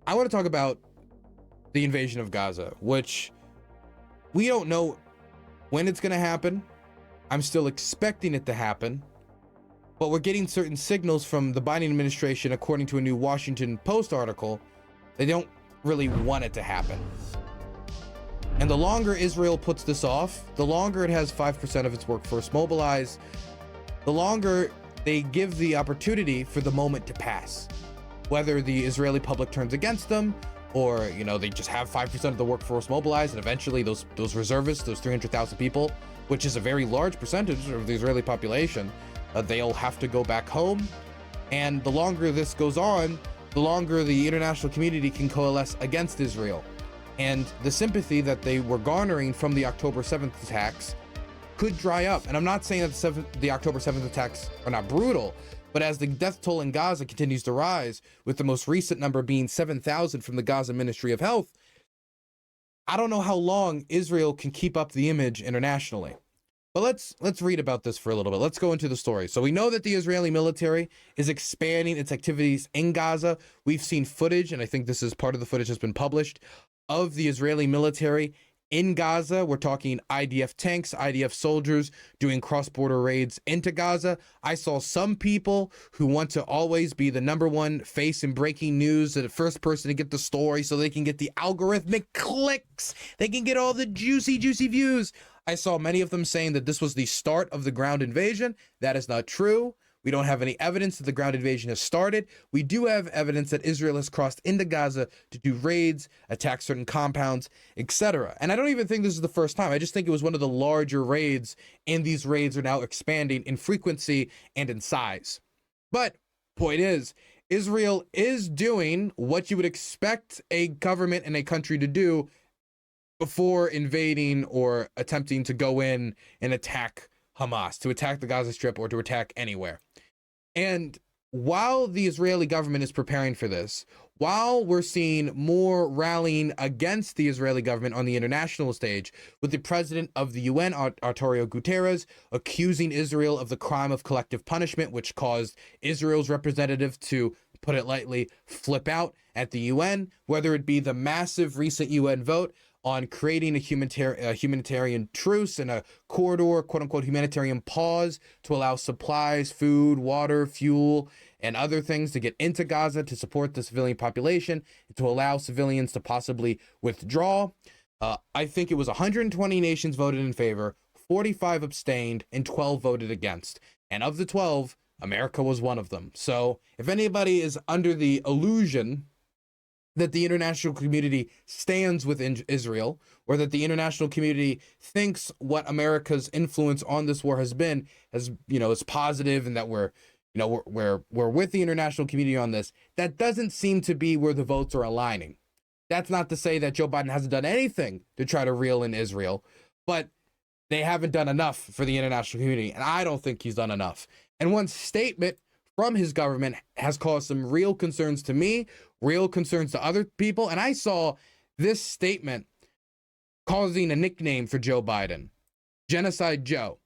I want to talk about the invasion of Gaza, which we don't know when it's going to happen. I'm still expecting it to happen, but we're getting certain signals from the Biden administration, according to a new Washington Post article. They don't really want it to happen. And the longer Israel puts this off, the longer it has 5% of its workforce mobilized, the longer they give the opportunity for the moment to pass. Whether the Israeli public turns against them, or, you know, they just have 5% of the workforce mobilized, and eventually those reservists, those 300,000 people, which is a very large percentage of the Israeli population, they'll have to go back home. And the longer this goes on, the longer the international community can coalesce against Israel. And the sympathy that they were garnering from the October 7th attacks could dry up. And I'm not saying that the October 7th attacks are not brutal, but as the death toll in Gaza continues to rise, with the most recent number being 7,000 from the Gaza Ministry of Health, I don't know how long Israel can keep up the image internationally. But let's read about this for a little bit. Let's go into the story. So we know that the Israeli military is expanding its activities in Gaza. We've seen footage, and I think this is part of the footage that's been published, of the Israeli military in Gaza. We're talking IDF tanks, IDF soldiers doing cross-border raids into Gaza. I saw some people who want to always be the number one face in breaking news, the first person to get the story so they can get the algorithmic clicks. They can get all the juicy views. I saw many of them saying that this was the start of the ground invasion. That is not true. We don't have any evidence that the ground invasion has started. We do have evidence that Israel has crossed into Gaza to do raids, attack certain compounds, etc. And I don't even think this is the first time. I just think it was one of the larger raids, and these raids are now expanding in frequency and in size. But point is, Israel is doing what you would expect a government and a country to do before invading or attempting to go in and attack Hamas, to attack the Gaza Strip, or to attack anywhere. And while the Israeli government is preparing for this, while we're seeing more rallying against the Israeli government on the international stage, with the president of the UN, Antonio Guterres, accusing Israel of the crime of collective punishment, which caused Israel's representative, to put it lightly, flip out at the UN, whether it be the massive recent UN vote on creating a humanitarian truce and a corridor, quote-unquote humanitarian pause, to allow supplies, food, water, fuel, and other things to get into Gaza to support the civilian population, to allow civilians to possibly withdraw. I think it was 120 nations voted in favor, 45 abstained, and 12 voted against. And of the 12, America was one of them. So if anybody is under the illusion that the international community stands with Israel, or that the international community thinks what America's influence on this war has been, as is positive, and that we're with the international community on this, that doesn't seem to be where the votes are aligning. That's not to say that Joe Biden hasn't done anything to try to reel in Israel, but they haven't done enough for the international community, and I don't think he's done enough. And one statement from his government has caused some real concerns to me, real concerns to other people. And I saw this statement causing a nickname for Joe Biden, Genocide Joe.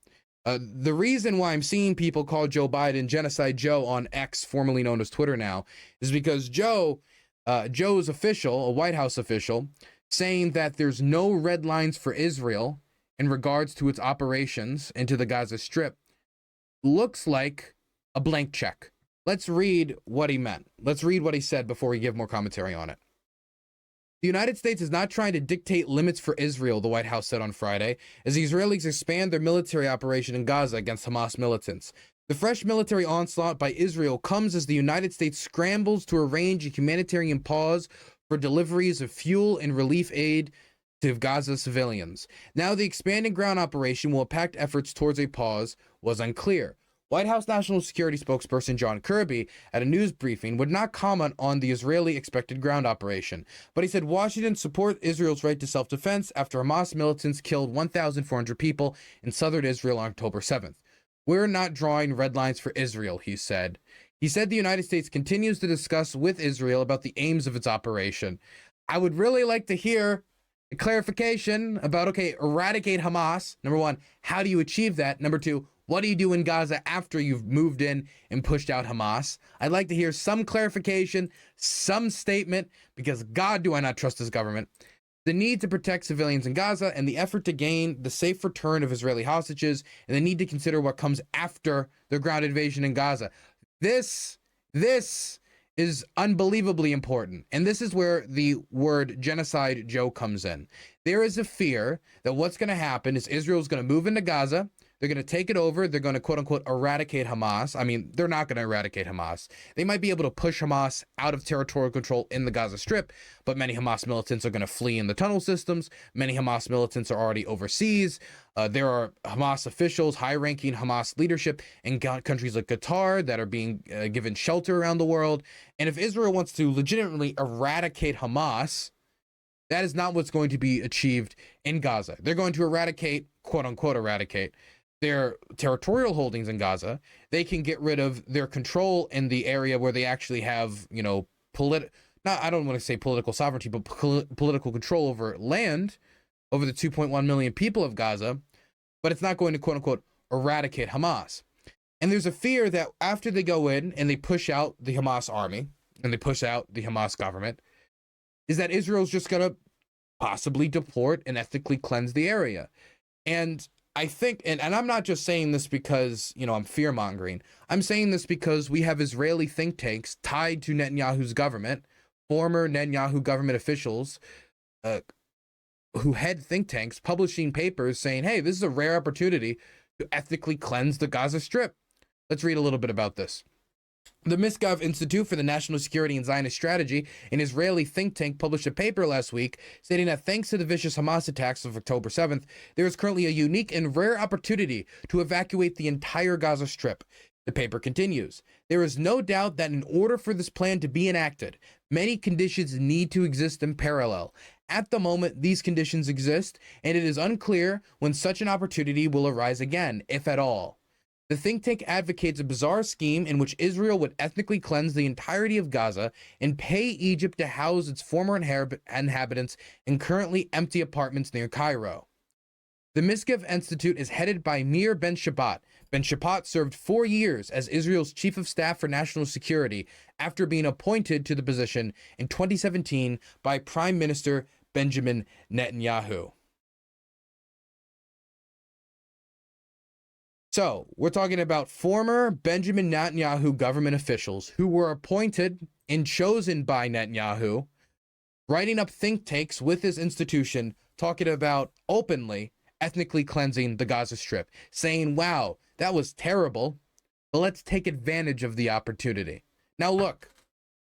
The reason why I'm seeing people call Joe Biden Genocide Joe on X, formerly known as Twitter now, is because Joe's official, a White House official, saying that there's no red lines for Israel in regards to its operations into the Gaza Strip, looks like a blank check. Let's read what he meant. Let's read what he said before we give more commentary on it. The United States is not trying to dictate limits for Israel, the White House said on Friday, as the Israelis expand their military operation in Gaza against Hamas militants. The fresh military onslaught by Israel comes as the United States scrambles to arrange a humanitarian pause for deliveries of fuel and relief aid to Gaza civilians. Now the expanding ground operation will impact efforts towards a pause was unclear. White House National Security spokesperson John Kirby at a news briefing would not comment on the Israeli expected ground operation, but he said Washington support Israel's right to self-defense after Hamas militants killed 1,400 people in southern Israel on October 7th. We're not drawing red lines for Israel, he said. He said the United States continues to discuss with Israel about the aims of its operation. I would really like to hear a clarification about, okay, eradicate Hamas. Number one, how do you achieve that? Number two, What do you do in Gaza after you've moved in and pushed out Hamas? I'd like to hear some clarification, some statement, because God, do I not trust this government. The need to protect civilians in Gaza and the effort to gain the safe return of Israeli hostages, and the need to consider what comes after the ground invasion in Gaza. This is unbelievably important. And this is where the word genocide Joe comes in. There is a fear that what's going to happen is Israel's going to move into Gaza. They're going to take it over. They're going to, quote unquote, eradicate Hamas. I mean, they're not going to eradicate Hamas. They might be able to push Hamas out of territorial control in the Gaza Strip, but many Hamas militants are going to flee in the tunnel systems. Many Hamas militants are already overseas. There are Hamas officials, high-ranking Hamas leadership in countries like Qatar that are being given shelter around the world. And if Israel wants to legitimately eradicate Hamas, that is not what's going to be achieved in Gaza. They're going to eradicate, quote unquote, eradicate their territorial holdings in Gaza. They can get rid of their control in the area where they actually have, I don't want to say political sovereignty, but political control over land, over the 2.1 million people of Gaza, but it's not going to, quote unquote, eradicate Hamas. And there's a fear that after they go in and they push out the Hamas army and they push out the Hamas government, is that Israel's just going to possibly deport and ethnically cleanse the area. And I think, and I'm not just saying this because, I'm fear-mongering. I'm saying this because we have Israeli think tanks tied to Netanyahu's government, former Netanyahu government officials who head think tanks publishing papers saying, hey, this is a rare opportunity to ethnically cleanse the Gaza Strip. Let's read a little bit about this. The Misgov Institute for the National Security and Zionist Strategy, an Israeli think tank, published a paper last week stating that thanks to the vicious Hamas attacks of October 7th, there is currently a unique and rare opportunity to evacuate the entire Gaza Strip. The paper continues, there is no doubt that in order for this plan to be enacted, many conditions need to exist in parallel. At the moment, these conditions exist, and it is unclear when such an opportunity will arise again, if at all. The think tank advocates a bizarre scheme in which Israel would ethnically cleanse the entirety of Gaza and pay Egypt to house its former inhabitants in currently empty apartments near Cairo. The Misgov Institute is headed by Nir Ben-Shabbat. Ben-Shabbat served 4 years as Israel's chief of staff for national security after being appointed to the position in 2017 by Prime Minister Benjamin Netanyahu. So, we're talking about former Benjamin Netanyahu government officials who were appointed and chosen by Netanyahu, writing up think tanks with his institution, talking about openly ethnically cleansing the Gaza Strip, saying, wow, that was terrible, but let's take advantage of the opportunity. Now, look,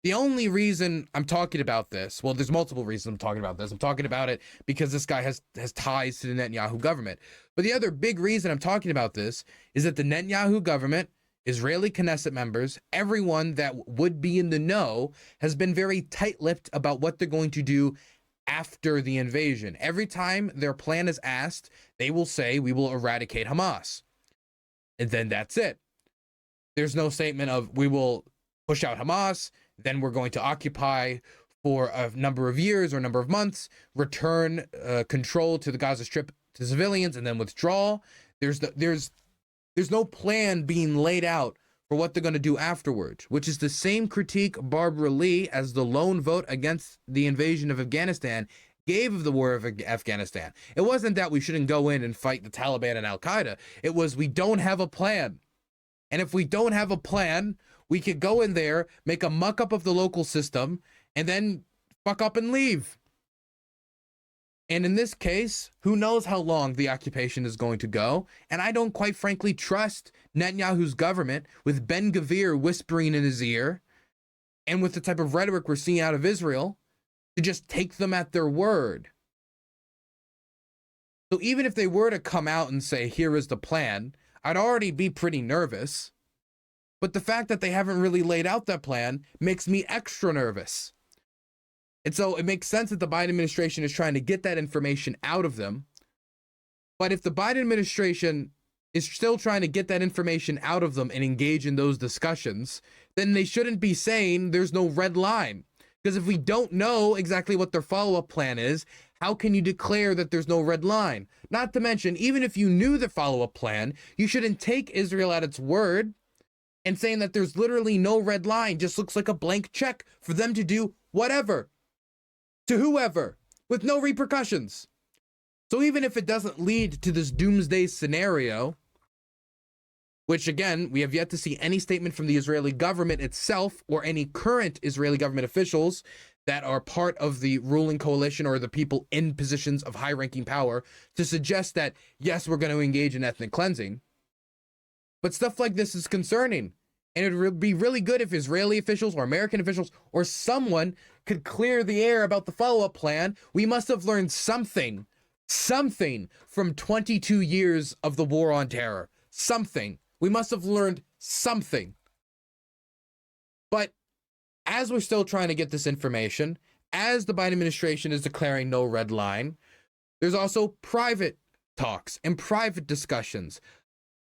the only reason I'm talking about this, well, there's multiple reasons I'm talking about this. I'm talking about it because this guy has ties to the Netanyahu government. But the other big reason I'm talking about this is that the Netanyahu government, Israeli Knesset members, everyone that would be in the know has been very tight-lipped about what they're going to do after the invasion. Every time their plan is asked, they will say, we will eradicate Hamas. And then that's it. There's no statement of, we will push out Hamas, then we're going to occupy for a number of years or a number of months, return control to the Gaza Strip to civilians, and then withdraw. There's no plan being laid out for what they're going to do afterwards, which is the same critique Barbara Lee, as the lone vote against the invasion of Afghanistan, gave of the war of Afghanistan. It wasn't that we shouldn't go in and fight the Taliban and Al-Qaeda. It was, we don't have a plan. And if we don't have a plan, we could go in there, make a muck-up of the local system, and then fuck up and leave. And in this case, who knows how long the occupation is going to go? And I don't quite frankly trust Netanyahu's government, with Ben Gvir whispering in his ear, and with the type of rhetoric we're seeing out of Israel, to just take them at their word. So even if they were to come out and say, here is the plan, I'd already be pretty nervous. But the fact that they haven't really laid out that plan makes me extra nervous. And so it makes sense that the Biden administration is trying to get that information out of them. But if the Biden administration is still trying to get that information out of them and engage in those discussions, then they shouldn't be saying there's no red line. Because if we don't know exactly what their follow-up plan is, how can you declare that there's no red line? Not to mention, even if you knew the follow-up plan, you shouldn't take Israel at its word, and saying that there's literally no red line just looks like a blank check for them to do whatever to whoever with no repercussions. So even if it doesn't lead to this doomsday scenario, which again, we have yet to see any statement from the Israeli government itself or any current Israeli government officials that are part of the ruling coalition or the people in positions of high-ranking power to suggest that, yes, we're going to engage in ethnic cleansing. But stuff like this is concerning. And it would be really good if Israeli officials or American officials or someone could clear the air about the follow-up plan. We must have learned something from 22 years of the war on terror. Something. We must have learned something. But as we're still trying to get this information, as the Biden administration is declaring no red line, there's also private talks and private discussions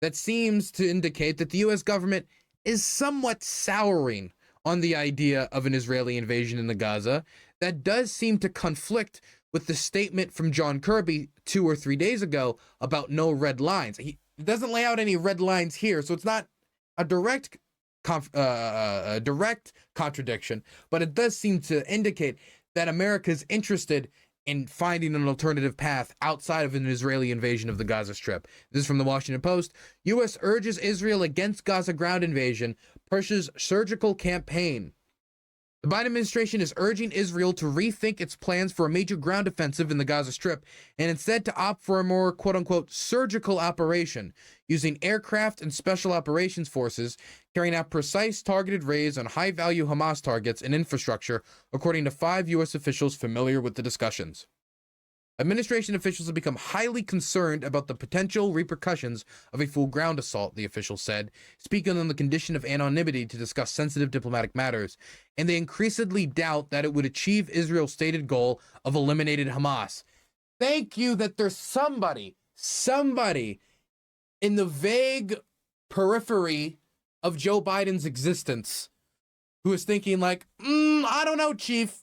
that seems to indicate that the U.S. government is somewhat souring on the idea of an Israeli invasion in the Gaza. That does seem to conflict with the statement from John Kirby 2 or 3 days ago about no red lines. He doesn't lay out any red lines here, so it's not a direct contradiction, but it does seem to indicate that America is interested in finding an alternative path outside of an Israeli invasion of the Gaza Strip. This is from the Washington Post. U.S. urges Israel against Gaza ground invasion, pushes surgical campaign. The Biden administration is urging Israel to rethink its plans for a major ground offensive in the Gaza Strip and instead to opt for a more quote-unquote surgical operation using aircraft and special operations forces carrying out precise targeted raids on high-value Hamas targets and infrastructure, according to 5 U.S. officials familiar with the discussions. Administration officials have become highly concerned about the potential repercussions of a full ground assault, the official said, speaking on the condition of anonymity to discuss sensitive diplomatic matters, and they increasingly doubt that it would achieve Israel's stated goal of eliminating Hamas. Thank you that there's somebody in the vague periphery of Joe Biden's existence who is thinking like, I don't know, Chief.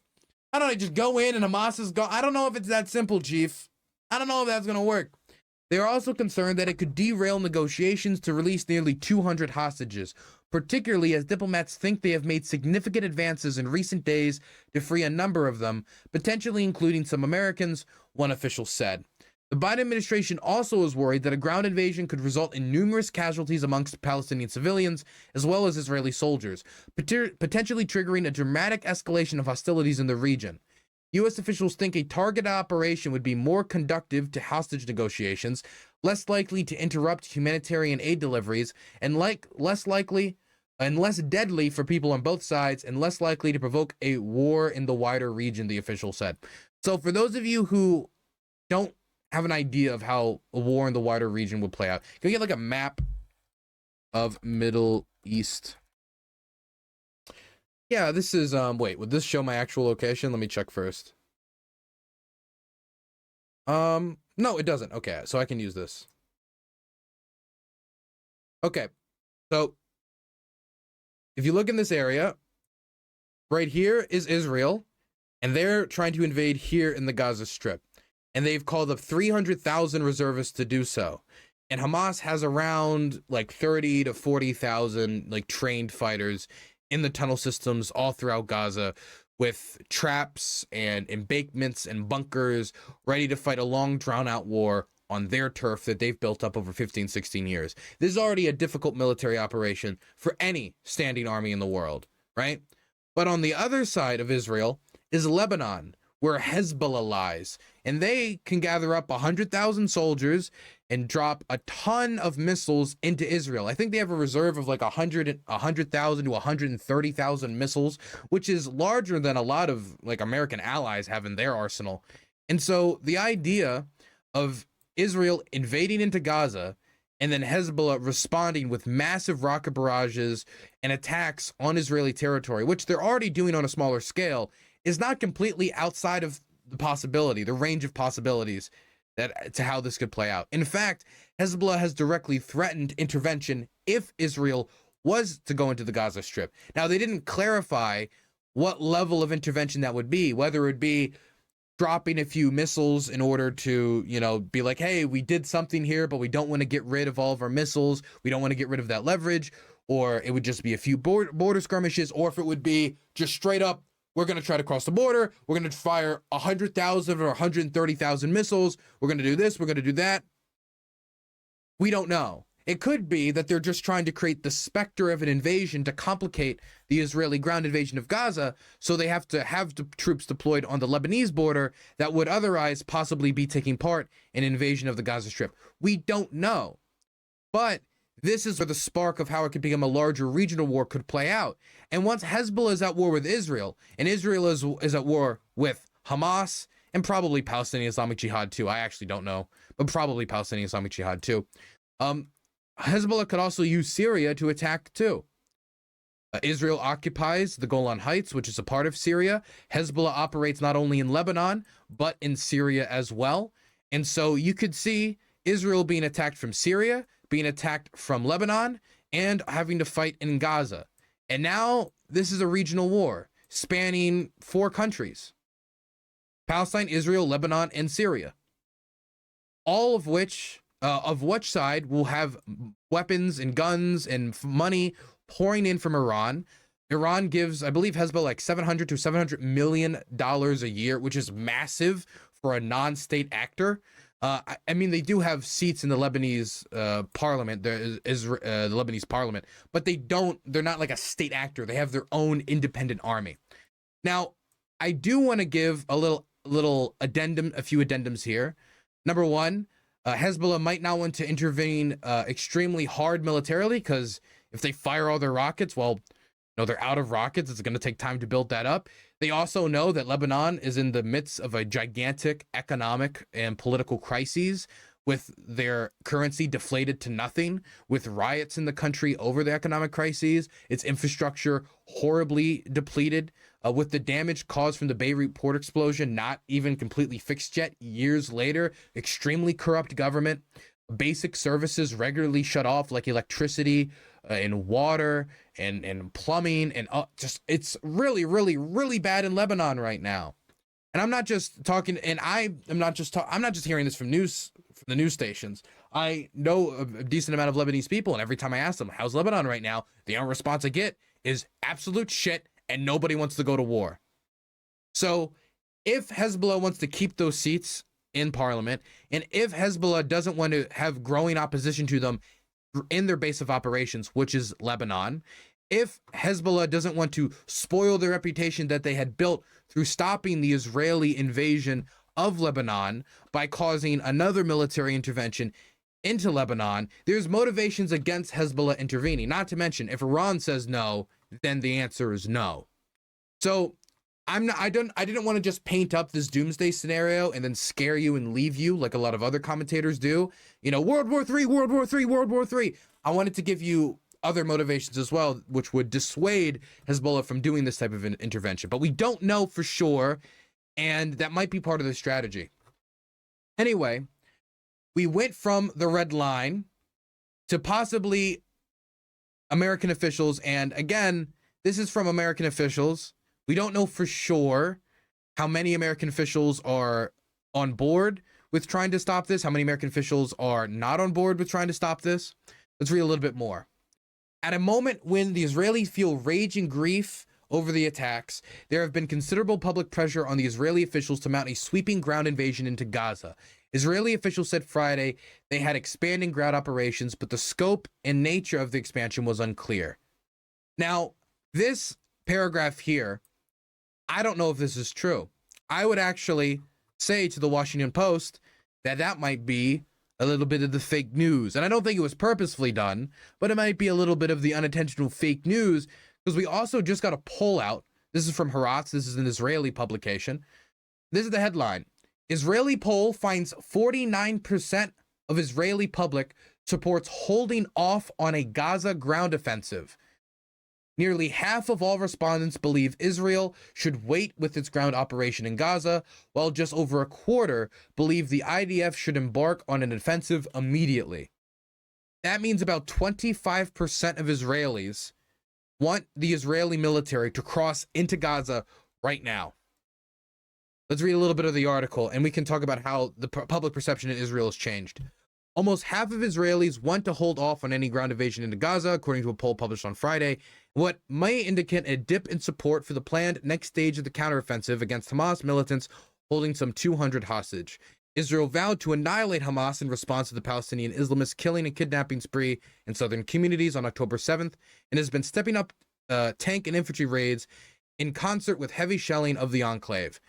I don't know, just go in and Hamas is gone. I don't know if it's that simple, Chief. I don't know if that's going to work. They are also concerned that it could derail negotiations to release nearly 200 hostages, particularly as diplomats think they have made significant advances in recent days to free a number of them, potentially including some Americans, one official said. The Biden administration also is worried that a ground invasion could result in numerous casualties amongst Palestinian civilians, as well as Israeli soldiers, potentially triggering a dramatic escalation of hostilities in the region. U.S. officials think a targeted operation would be more conducive to hostage negotiations, less likely to interrupt humanitarian aid deliveries, and less likely and less deadly for people on both sides, and less likely to provoke a war in the wider region, the official said. So for those of you who don't have an idea of how a war in the wider region would play out, can we get like a map of Middle East? Yeah, this is, wait, would this show my actual location? Let me check first. No, it doesn't. Okay, so I can use this. Okay, so if you look in this area, right here is Israel, and they're trying to invade here in the Gaza Strip. And they've called up 300,000 reservists to do so. And Hamas has around like 30 to 40,000 like trained fighters in the tunnel systems all throughout Gaza with traps and embankments and bunkers ready to fight a long drawn out war on their turf that they've built up over 15, 16 years. This is already a difficult military operation for any standing army in the world, right? But on the other side of Israel is Lebanon, where Hezbollah lies, and they can gather up 100,000 soldiers and drop a ton of missiles into Israel. I think they have a reserve of like 100,000 to 130,000 missiles, which is larger than a lot of like American allies have in their arsenal. And so the idea of Israel invading into Gaza and then Hezbollah responding with massive rocket barrages and attacks on Israeli territory, which they're already doing on a smaller scale, is not completely outside of the possibility, the range of possibilities that to how this could play out. In fact, Hezbollah has directly threatened intervention if Israel was to go into the Gaza Strip. Now, they didn't clarify what level of intervention that would be, whether it would be dropping a few missiles in order to, be like, hey, we did something here, but we don't want to get rid of all of our missiles. We don't want to get rid of that leverage. Or it would just be a few border skirmishes. Or if it would be just straight up, we're going to try to cross the border. We're going to fire 100,000 or 130,000 missiles. We're going to do this. We're going to do that. We don't know. It could be that they're just trying to create the specter of an invasion to complicate the Israeli ground invasion of Gaza, so they have to have the troops deployed on the Lebanese border that would otherwise possibly be taking part in an invasion of the Gaza Strip. We don't know. But this is where the spark of how it could become a larger regional war could play out. And once Hezbollah is at war with Israel, and Israel is at war with Hamas, and probably Palestinian Islamic Jihad too, I actually don't know, but probably Palestinian Islamic Jihad too, Hezbollah could also use Syria to attack too. Israel occupies the Golan Heights, which is a part of Syria. Hezbollah operates not only in Lebanon, but in Syria as well. And so you could see Israel being attacked from Syria, being attacked from Lebanon, and having to fight in Gaza. And now this is a regional war spanning 4 countries: Palestine, Israel, Lebanon, and Syria. All of which side will have weapons and guns and money pouring in from Iran. Iran gives, I believe, Hezbollah like $700 to $700 million a year, which is massive for a non-state actor. I mean, they do have seats in the Lebanese parliament, the Lebanese parliament, but they're not like a state actor. They have their own independent army. Now, I do want to give a little addendum, a few addendums here. Number one, Hezbollah might not want to intervene extremely hard militarily, because if they fire all their rockets, they're out of rockets. It's going to take time to build that up. They also know that Lebanon is in the midst of a gigantic economic and political crises, with their currency deflated to nothing, with riots in the country over the economic crises, its infrastructure horribly depleted, with the damage caused from the Beirut port explosion not even completely fixed yet years later, extremely corrupt government, basic services regularly shut off like electricity and water and plumbing, and it's really, really, really bad in Lebanon right now. And I'm not just talking, and I'm not just hearing this from the news stations. I know a decent amount of Lebanese people, and every time I ask them, how's Lebanon right now, the only response I get is absolute shit, and nobody wants to go to war. So if Hezbollah wants to keep those seats in parliament, and if Hezbollah doesn't want to have growing opposition to them in their base of operations, which is Lebanon, if Hezbollah doesn't want to spoil the reputation that they had built through stopping the Israeli invasion of Lebanon by causing another military intervention into Lebanon, there's motivations against Hezbollah intervening. Not to mention, if Iran says no, then the answer is no. So I didn't want to just paint up this doomsday scenario and then scare you and leave you like a lot of other commentators do. World War III, World War III, World War III. I wanted to give you other motivations as well, which would dissuade Hezbollah from doing this type of an intervention. But we don't know for sure, and that might be part of the strategy. Anyway, we went from the red line to possibly American officials, and again, this is from American officials. We don't know for sure how many American officials are on board with trying to stop this, how many American officials are not on board with trying to stop this. Let's read a little bit more. At a moment when the Israelis feel rage and grief over the attacks, there have been considerable public pressure on the Israeli officials to mount a sweeping ground invasion into Gaza. Israeli officials said Friday they had expanding ground operations, but the scope and nature of the expansion was unclear. Now, this paragraph here, I don't know if this is true. I would actually say to the Washington Post that might be a little bit of the fake news. And I don't think it was purposefully done, but it might be a little bit of the unintentional fake news, because we also just got a poll out. This is from Haaretz. This is an Israeli publication. This is the headline. Israeli poll finds 49% of Israeli public supports holding off on a Gaza ground offensive. Nearly half of all respondents believe Israel should wait with its ground operation in Gaza, while just over a quarter believe the IDF should embark on an offensive immediately. That means about 25% of Israelis want the Israeli military to cross into Gaza right now. Let's read a little bit of the article, and we can talk about how the public perception in Israel has changed. Almost half of Israelis want to hold off on any ground invasion into Gaza, according to a poll published on Friday, what may indicate a dip in support for the planned next stage of the counteroffensive against Hamas militants holding some 200 hostage. Israel vowed to annihilate Hamas in response to the Palestinian Islamist killing and kidnapping spree in southern communities on October 7th, and has been stepping up tank and infantry raids in concert with heavy shelling of the enclave.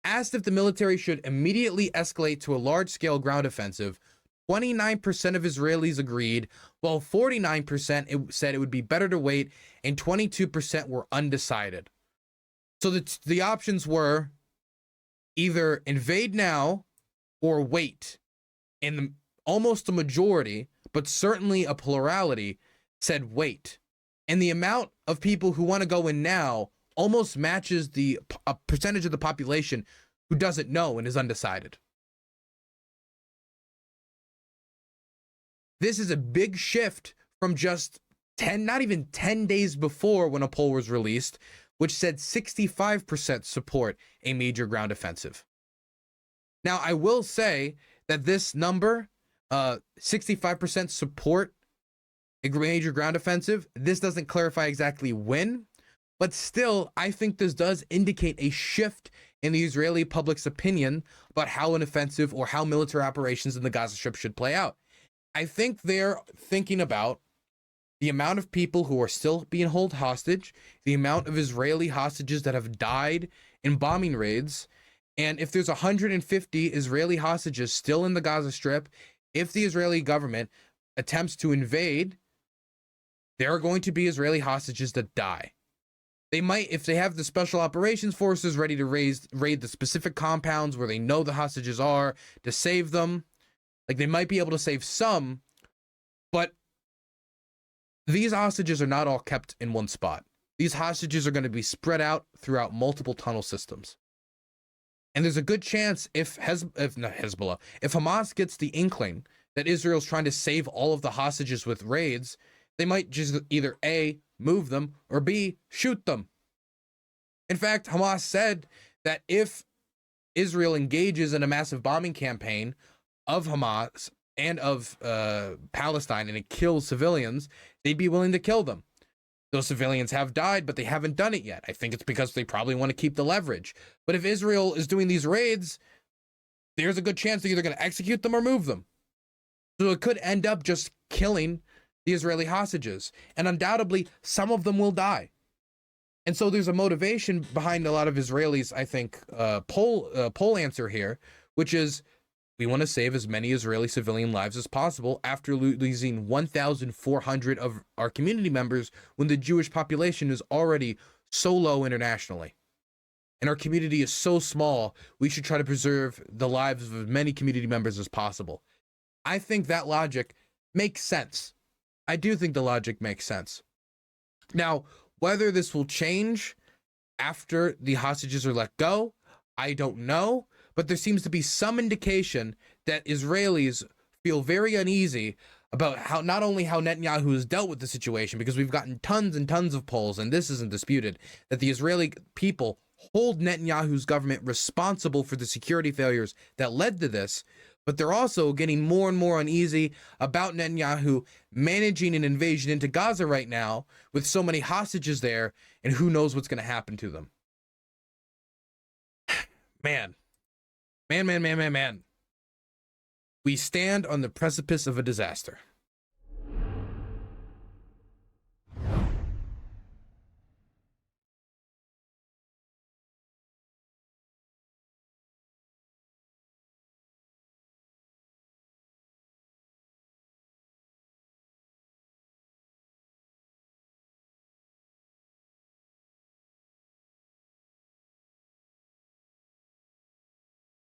Asked if the military should immediately escalate to a large-scale ground offensive, 29% of Israelis agreed, while 49% said it would be better to wait, and 22% were undecided. So the options were either invade now or wait. And almost a majority, but certainly a plurality, said wait. And the amount of people who want to go in now almost matches the percentage of the population who doesn't know and is undecided. This is a big shift from just 10, not even 10 days before when a poll was released, which said 65% support a major ground offensive. Now, I will say that this number, 65% support a major ground offensive, this doesn't clarify exactly when, but still, I think this does indicate a shift in the Israeli public's opinion about how an offensive or how military operations in the Gaza Strip should play out. I think they're thinking about the amount of people who are still being held hostage, the amount of Israeli hostages that have died in bombing raids, and if there's 150 Israeli hostages still in the Gaza Strip, if the Israeli government attempts to invade, there are going to be Israeli hostages that die. They might, if they have the special operations forces ready to raid the specific compounds where they know the hostages are to save them, like they might be able to save some, but these hostages are not all kept in one spot. These hostages are going to be spread out throughout multiple tunnel systems. And there's a good chance if Hamas gets the inkling that Israel's trying to save all of the hostages with raids, they might just either A, move them, or B, shoot them. In fact, Hamas said that if Israel engages in a massive bombing campaign of Hamas and of Palestine and it kills civilians, they'd be willing to kill them. Those civilians have died, but they haven't done it yet. I think it's because they probably want to keep the leverage. But if Israel is doing these raids, there's a good chance they're either going to execute them or move them. So it could end up just killing the Israeli hostages. And undoubtedly, some of them will die. And so there's a motivation behind a lot of Israelis, I think, poll answer here, which is we want to save as many Israeli civilian lives as possible after losing 1,400 of our community members when the Jewish population is already so low internationally. And our community is so small, we should try to preserve the lives of as many community members as possible. I think that logic makes sense. I do think the logic makes sense. Now, whether this will change after the hostages are let go, I don't know. But there seems to be some indication that Israelis feel very uneasy about how not only how Netanyahu has dealt with the situation, because we've gotten tons and tons of polls, and this isn't disputed, that the Israeli people hold Netanyahu's government responsible for the security failures that led to this, but they're also getting more and more uneasy about Netanyahu managing an invasion into Gaza right now with so many hostages there, and who knows what's going to happen to them. Man. We stand on the precipice of a disaster.